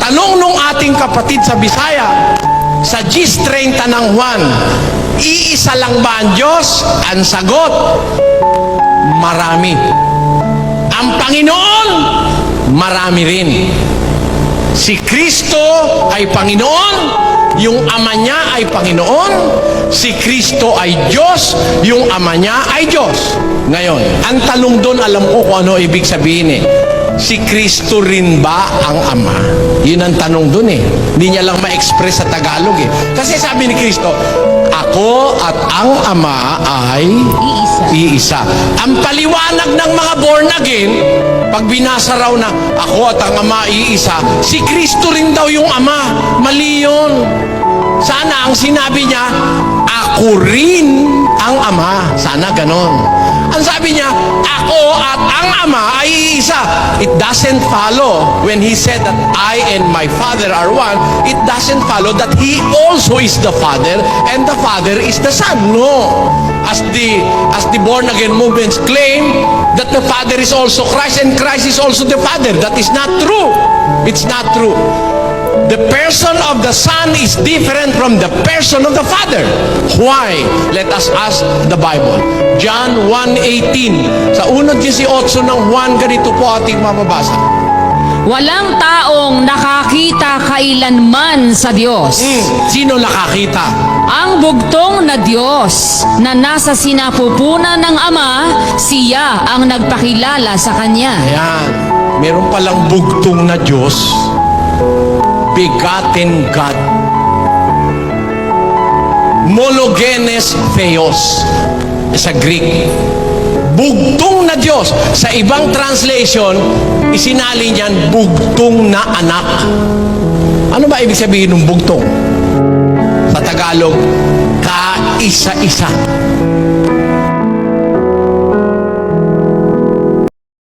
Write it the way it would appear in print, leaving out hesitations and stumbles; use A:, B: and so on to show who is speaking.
A: tanong nung ating kapatid sa Bisaya, sa GIS 30 ng Juan, iisa lang ba ang Diyos? Ang sagot, marami. Ang Panginoon, marami rin. Si Kristo ay Panginoon, yung Ama niya ay Panginoon, si Kristo ay Diyos, yung Ama niya ay Diyos. Ngayon, ang tanong doon, alam ko kung ano ibig sabihin si Kristo rin ba ang Ama? Yun ang tanong doon Hindi niya lang ma-express sa Tagalog Kasi sabi ni Kristo, ako at ang Ama ay iisa. Ang paliwanag ng mga born again, pag binasa raw na ako at ang Ama iisa, si Kristo rin daw yung Ama. Mali yun. Sana ang sinabi niya, ako rin ang Ama. Sana ganon. Ang sabi niya, ako at ang Ama ay iisa. It doesn't follow when he said that I and my Father are one. It doesn't follow that he also is the Father and the Father is the Son. No. As the born again movements claim that the Father is also Christ and Christ is also the Father. That is not true. It's not true. The person of the Son is different from the person of the Father. Why? Let us ask the Bible. John 1:18. Sa unang 18 ng Juan, ganito po ating mababasa.
B: Walang taong nakakita kailanman sa Diyos.
A: Sino nakakita?
B: Ang bugtong na Diyos na nasa sinapupunan ng Ama, siya ang nagpakilala sa Kanya.
A: Ayan. Meron palang bugtong na Diyos. Begotten God. Monogenes Theos sa Greek. Bugtong na Diyos. Sa ibang translation, isinali niyan bugtong na anak. Ano ba ibig sabihin ng bugtong? Sa Tagalog, kaisa-isa.